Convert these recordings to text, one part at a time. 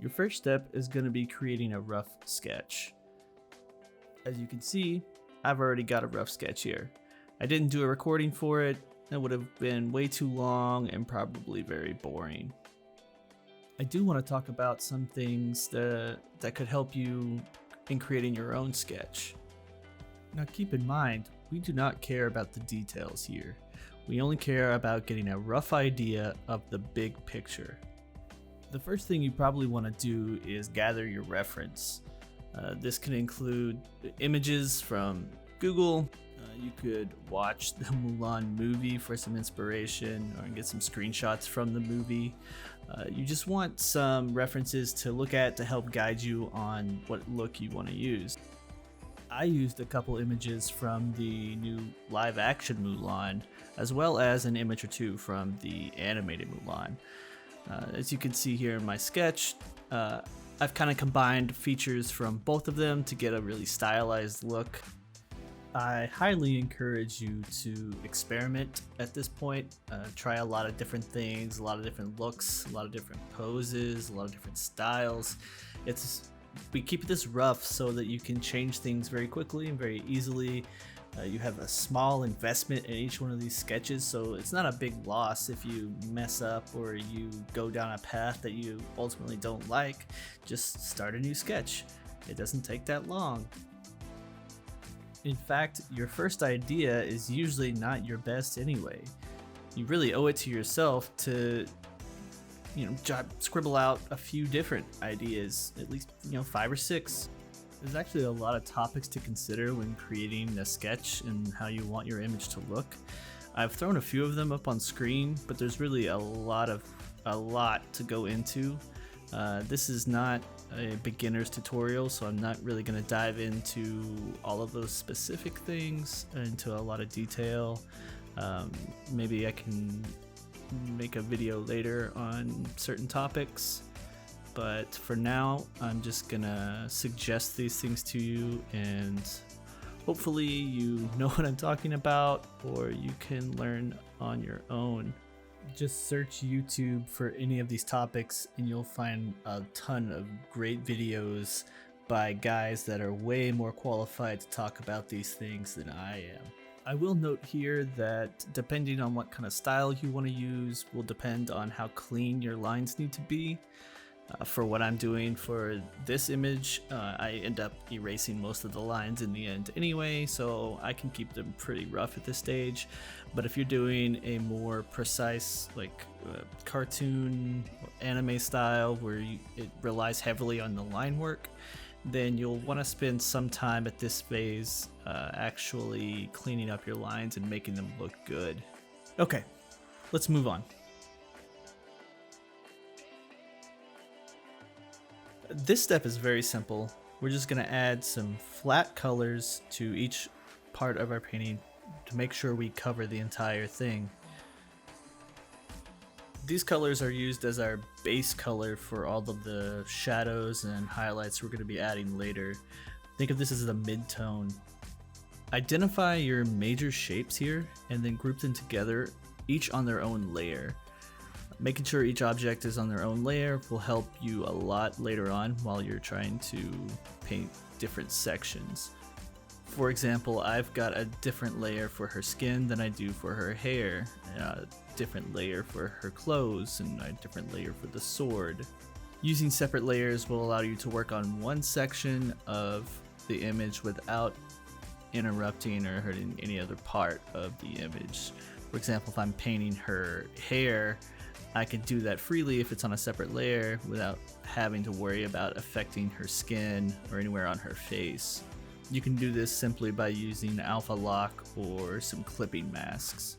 Your first step is going to be creating a rough sketch. As you can see, I've already got a rough sketch here. I didn't do a recording for it. That would have been way too long and probably very boring. I do want to talk about some things that could help you in creating your own sketch. Now keep in mind, we do not care about the details here. We only care about getting a rough idea of the big picture. The first thing you probably want to do is gather your reference. This can include images from Google. You could watch the Mulan movie for some inspiration or get some screenshots from the movie. You just want some references to look at to help guide you on what look you want to use. I used a couple images from the new live action Mulan, as well as an image or two from the animated Mulan. As you can see here in my sketch, I've kind of combined features from both of them to get a really stylized look. I highly encourage you to experiment at this point. Try a lot of different things, a lot of different looks, a lot of different poses, a lot of different styles. We keep this rough so that you can change things very quickly and very easily. You have a small investment in each one of these sketches, so it's not a big loss if you mess up or you go down a path that you ultimately don't like. Just start a new sketch. It doesn't take that long. In fact, your first idea is usually not your best anyway. You really owe it to yourself to scribble out a few different ideas, at least 5 or 6. There's actually a lot of topics to consider when creating a sketch and how you want your image to look. I've thrown a few of them up on screen, but there's really a lot to go into. This is not a beginner's tutorial, so I'm not really going to dive into all of those specific things into a lot of detail. Maybe I can make a video later on certain topics, but for now I'm just gonna suggest these things to you, and hopefully you know what I'm talking about, or you can learn on your own. Just search YouTube for any of these topics and you'll find a ton of great videos by guys that are way more qualified to talk about these things than I am. I will note here that depending on what kind of style you want to use will depend on how clean your lines need to be. For what I'm doing for this image, I end up erasing most of the lines in the end anyway, so I can keep them pretty rough at this stage. But if you're doing a more precise, cartoon or anime style where it relies heavily on the line work, then you'll want to spend some time at this phase actually cleaning up your lines and making them look good. Okay, let's move on. This step is very simple. We're just going to add some flat colors to each part of our painting to make sure we cover the entire thing. These colors are used as our base color for all of the shadows and highlights we're going to be adding later. Think of this as the mid-tone. Identify your major shapes here and then group them together, each on their own layer. Making sure each object is on their own layer will help you a lot later on while you're trying to paint different sections. For example, I've got a different layer for her skin than I do for her hair, a different layer for her clothes, and a different layer for the sword. Using separate layers will allow you to work on one section of the image without interrupting or hurting any other part of the image. For example, if I'm painting her hair, I can do that freely if it's on a separate layer without having to worry about affecting her skin or anywhere on her face. You can do this simply by using alpha lock or some clipping masks.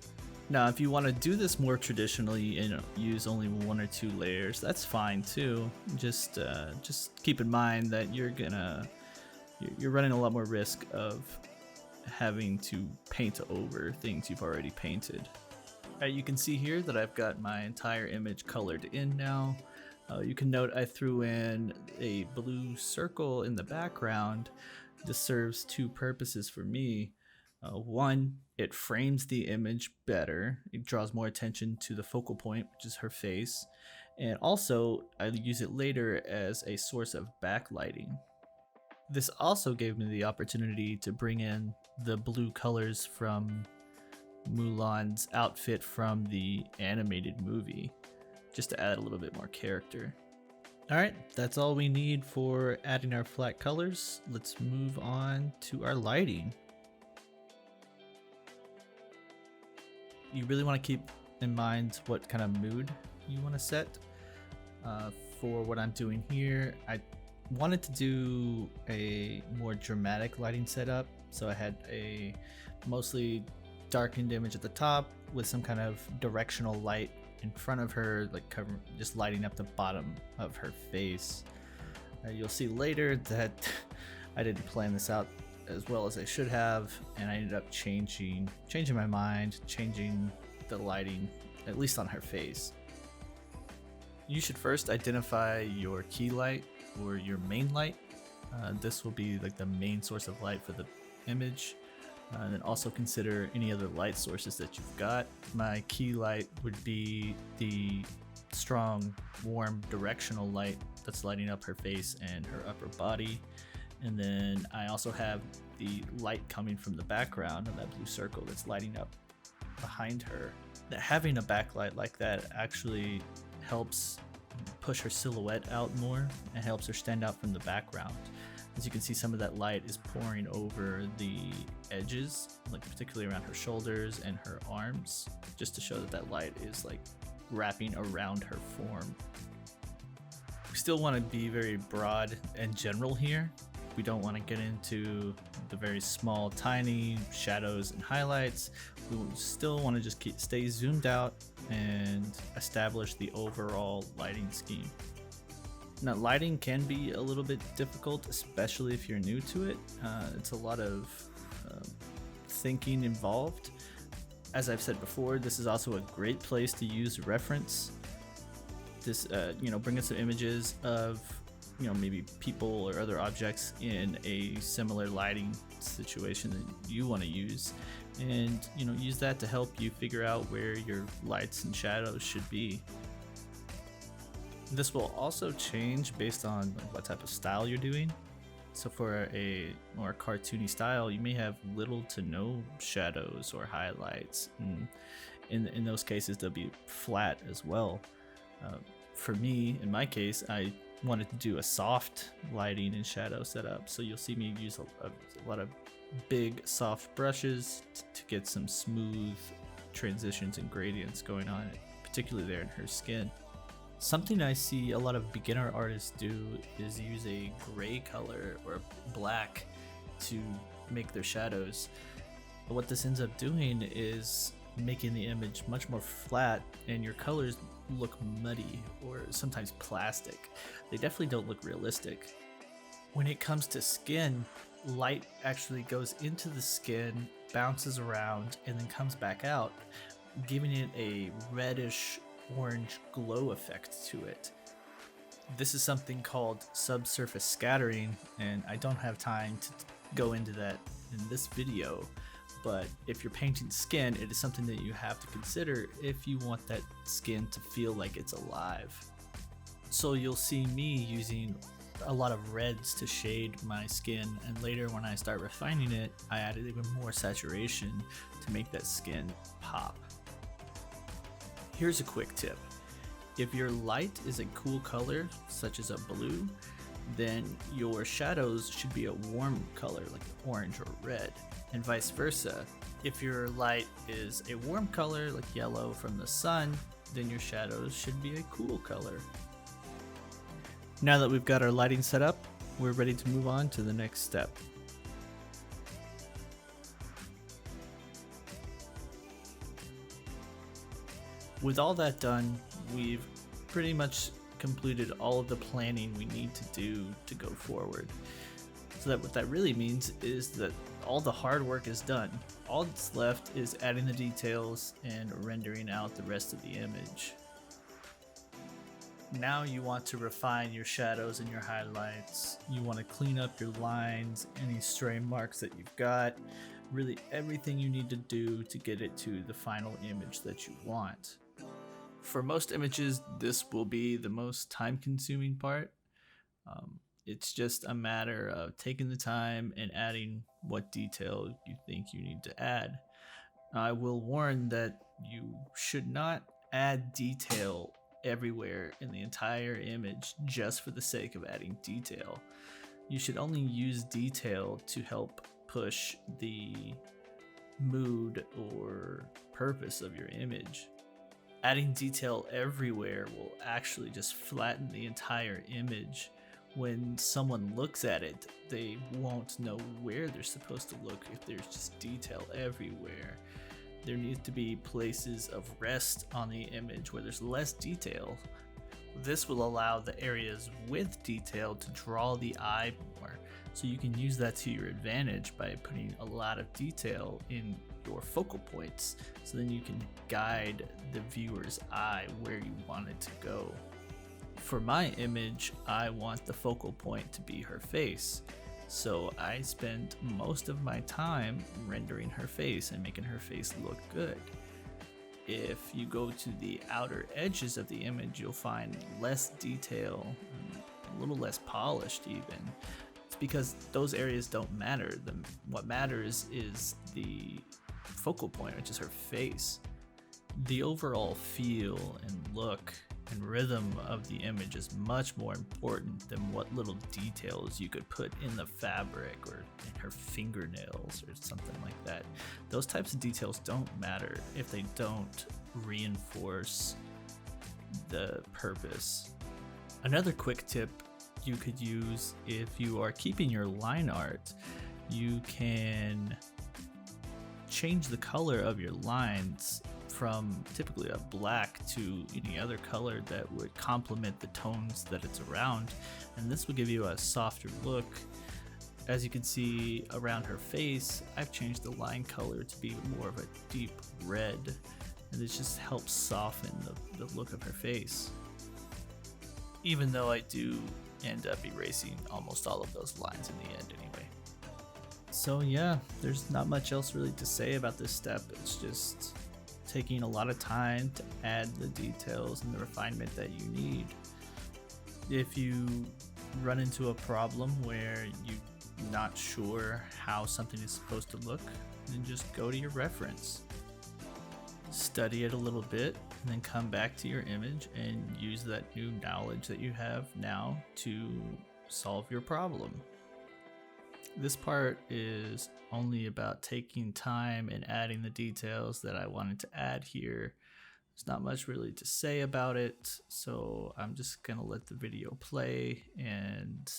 Now, if you want to do this more traditionally and use only 1 or 2 layers, that's fine too. Just keep in mind that you're running a lot more risk of having to paint over things you've already painted. Alright, you can see here that I've got my entire image colored in now. You can note I threw in a blue circle in the background. This serves 2 purposes for me. One, it frames the image better. It draws more attention to the focal point, which is her face. And also, I use it later as a source of backlighting. This also gave me the opportunity to bring in the blue colors from Mulan's outfit from the animated movie, just to add a little bit more character. Alright, that's all we need for adding our flat colors. Let's move on to our lighting. You really want to keep in mind what kind of mood you want to set. For what I'm doing here, I wanted to do a more dramatic lighting setup, so I had a mostly darkened image at the top with some kind of directional light in front of her, like just lighting up the bottom of her face. You'll see later that I didn't plan this out as well as I should have, and I ended up changing my mind, changing the lighting, at least on her face. You should first identify your key light or your main light. This will be like the main source of light for the image. And then also consider any other light sources that you've got. My key light would be the strong, warm, directional light that's lighting up her face and her upper body. And then I also have the light coming from the background of that blue circle that's lighting up behind her. Having a backlight like that actually helps push her silhouette out more and helps her stand out from the background. As you can see, some of that light is pouring over the edges, like particularly around her shoulders and her arms, just to show that that light is like wrapping around her form. We still want to be very broad and general here. We don't want to get into the very small, tiny shadows and highlights. We still want to just stay zoomed out and establish the overall lighting scheme. Now, lighting can be a little bit difficult, especially if you're new to it. It's a lot of thinking involved. As I've said before, this is also a great place to use reference. This, bring us some images of, maybe people or other objects in a similar lighting situation that you want to use, and use that to help you figure out where your lights and shadows should be. This will also change based on what type of style you're doing. So for a more cartoony style, you may have little to no shadows or highlights. And in those cases, they'll be flat as well. For me, in my case, I wanted to do a soft lighting and shadow setup. So you'll see me use a lot of big soft brushes to get some smooth transitions and gradients going on, particularly there in her skin. Something I see a lot of beginner artists do is use a gray color or black to make their shadows. But what this ends up doing is making the image much more flat, and your colors look muddy or sometimes plastic. They definitely don't look realistic. When it comes to skin, light actually goes into the skin, bounces around, and then comes back out, giving it a reddish orange glow effect to it. This is something called subsurface scattering, and I don't have time to go into that in this video, but if you're painting skin, it is something that you have to consider if you want that skin to feel like it's alive. So you'll see me using a lot of reds to shade my skin, and later when I start refining it, I added even more saturation to make that skin pop. Here's a quick tip. If your light is a cool color, such as a blue, then your shadows should be a warm color like orange or red, and vice versa. If your light is a warm color like yellow from the sun, then your shadows should be a cool color. Now that we've got our lighting set up, we're ready to move on to the next step. With all that done, we've pretty much completed all of the planning we need to do to go forward. So that what that really means is that all the hard work is done. All that's left is adding the details and rendering out the rest of the image. Now you want to refine your shadows and your highlights. You want to clean up your lines, any stray marks that you've got, really everything you need to do to get it to the final image that you want. For most images, this will be the most time consuming part. It's just a matter of taking the time and adding what detail you think you need to add. I will warn that you should not add detail everywhere in the entire image just for the sake of adding detail. You should only use detail to help push the mood or purpose of your image. Adding detail everywhere will actually just flatten the entire image. When someone looks at it, they won't know where they're supposed to look if there's just detail everywhere. There needs to be places of rest on the image where there's less detail. This will allow the areas with detail to draw the eye more, so you can use that to your advantage by putting a lot of detail in your focal points, so then you can guide the viewer's eye where you want it to go. For my image, I want the focal point to be her face, so I spend most of my time rendering her face and making her face look good. If you go to the outer edges of the image, you'll find less detail, a little less polished even. It's because those areas don't matter. What matters is the focal point, which is her face. The overall feel and look and rhythm of the image is much more important than what little details you could put in the fabric or in her fingernails or something like that. Those types of details don't matter if they don't reinforce the purpose. Another quick tip you could use if you are keeping your line art, you can change the color of your lines from typically a black to any other color that would complement the tones that it's around, and this will give you a softer look. As you can see around her face, I've changed the line color to be more of a deep red, and this just helps soften the look of her face, even though I do end up erasing almost all of those lines in the end anyway. So yeah, there's not much else really to say about this step. It's just taking a lot of time to add the details and the refinement that you need. If you run into a problem where you're not sure how something is supposed to look, then just go to your reference, study it a little bit, and then come back to your image and use that new knowledge that you have now to solve your problem. This part is only about taking time and adding the details that I wanted to add here. There's not much really to say about it, so I'm just gonna let the video play and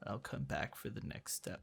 I'll come back for the next step.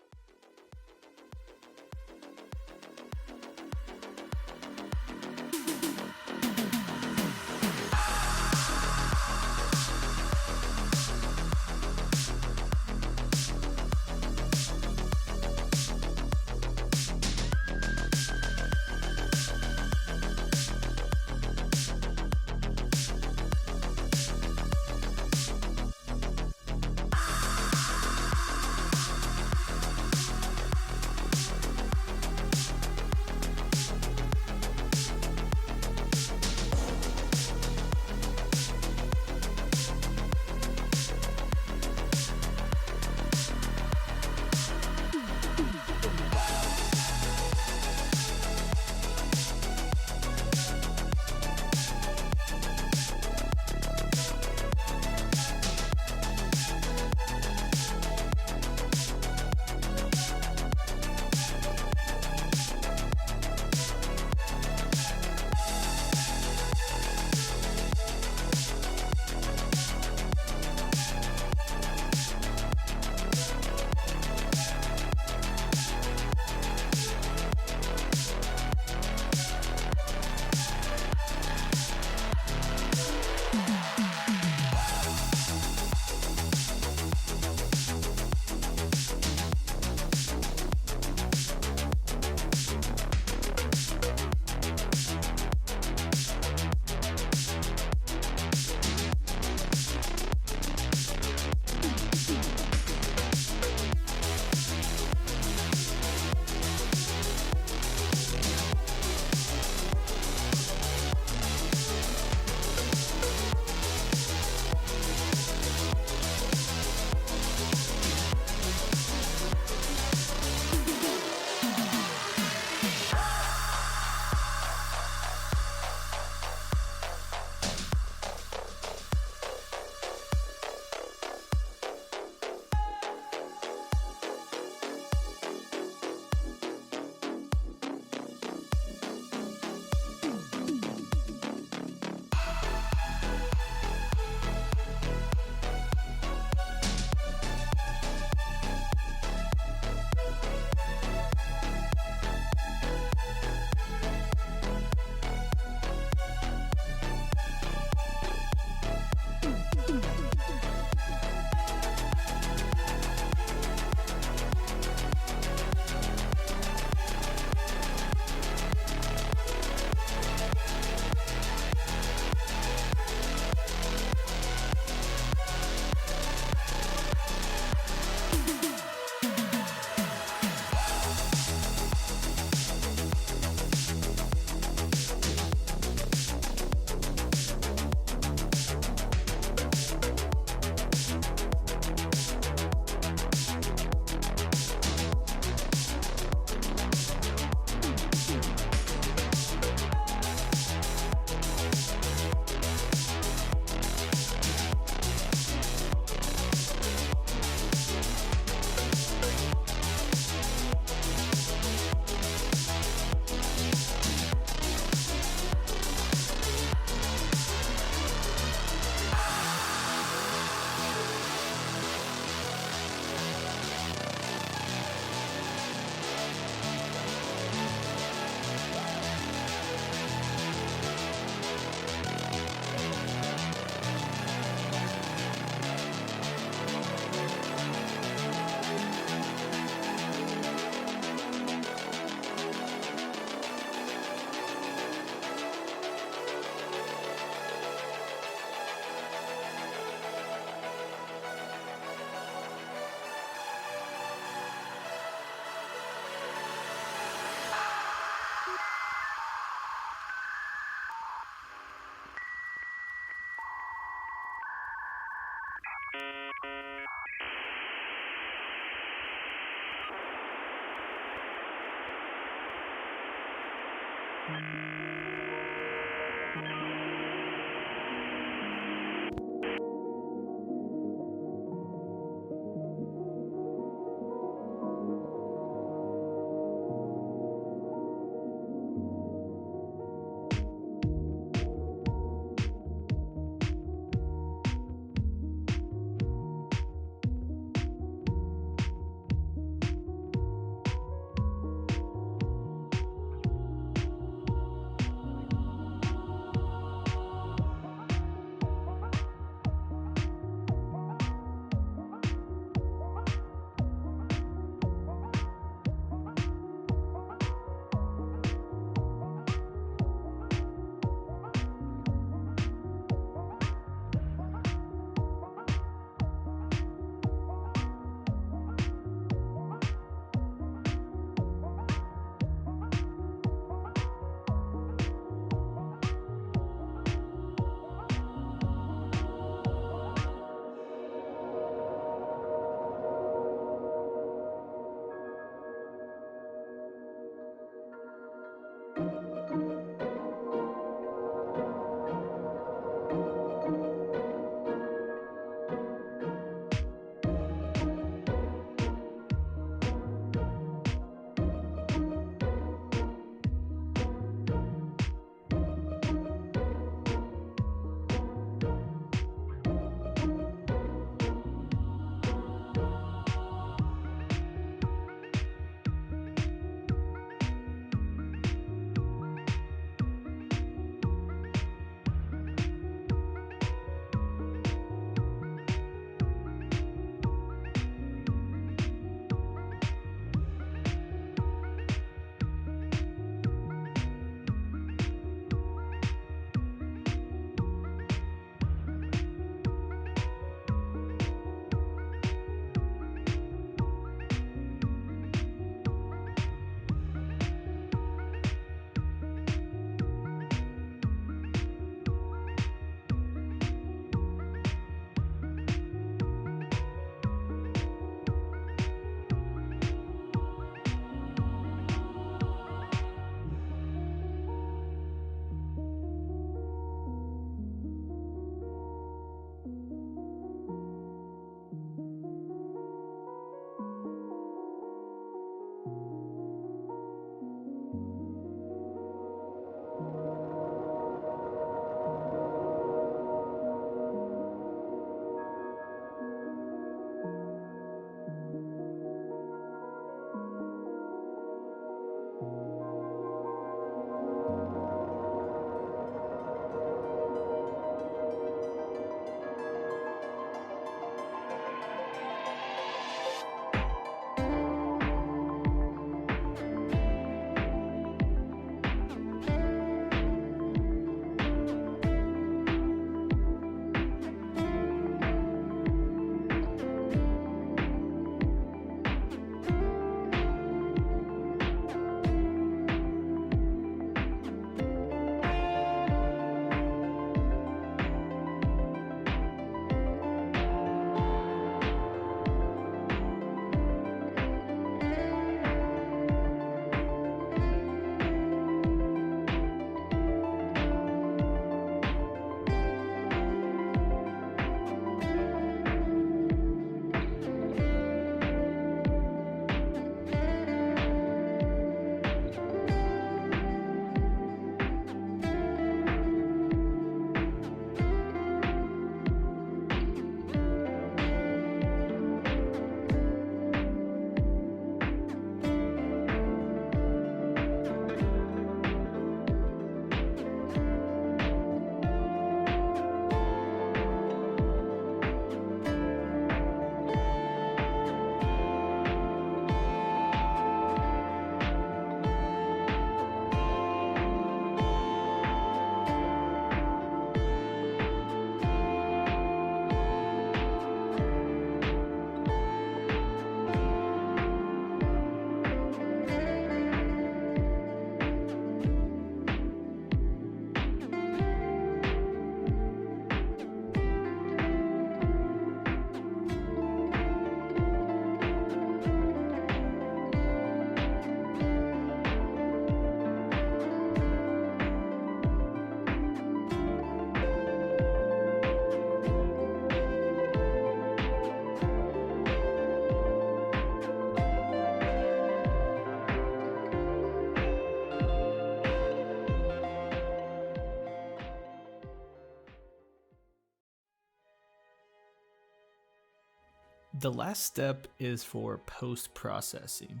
The last step is for post-processing.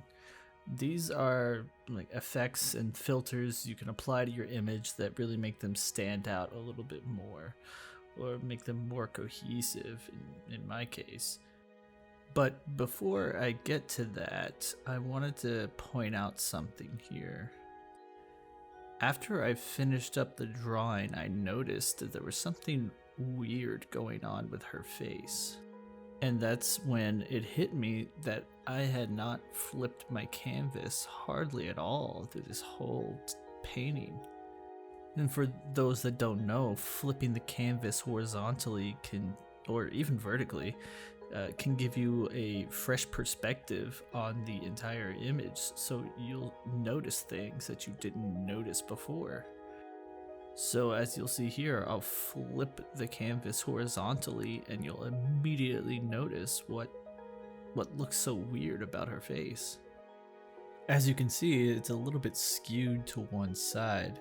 These are like effects and filters you can apply to your image that really make them stand out a little bit more, or make them more cohesive in my case. But before I get to that, I wanted to point out something here. After I finished up the drawing, I noticed that there was something weird going on with her face. And that's when it hit me that I had not flipped my canvas hardly at all through this whole painting. And for those that don't know, flipping the canvas horizontally can, or even vertically, can give you a fresh perspective on the entire image, so you'll notice things that you didn't notice before. So as you'll see here, I'll flip the canvas horizontally and you'll immediately notice what looks so weird about her face. As you can see, it's a little bit skewed to one side.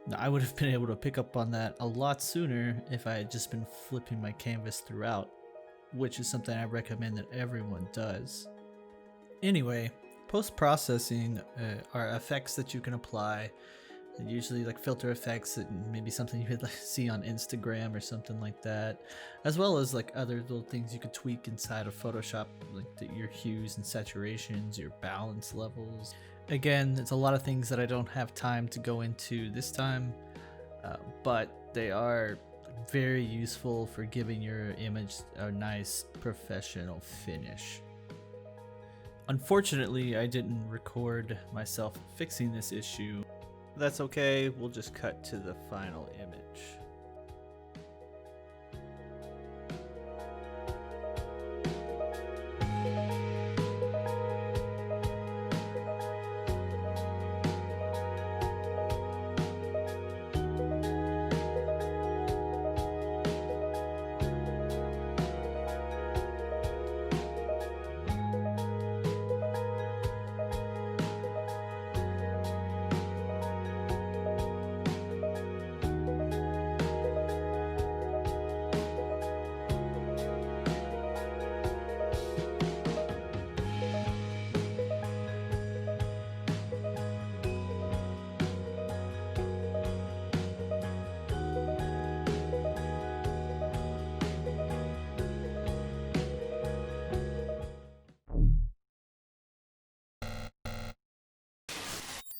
Now, I would have been able to pick up on that a lot sooner if I had just been flipping my canvas throughout, which is something I recommend that everyone does. Anyway, post-processing are effects that you can apply, usually like filter effects, and maybe something you would see on Instagram or something like that, as well as like other little things you could tweak inside of Photoshop, like your hues and saturations, your balance levels. Again, it's a lot of things that I don't have time to go into this time, but they are very useful for giving your image a nice professional finish. Unfortunately, I didn't record myself fixing this issue. That's okay, we'll just cut to the final image.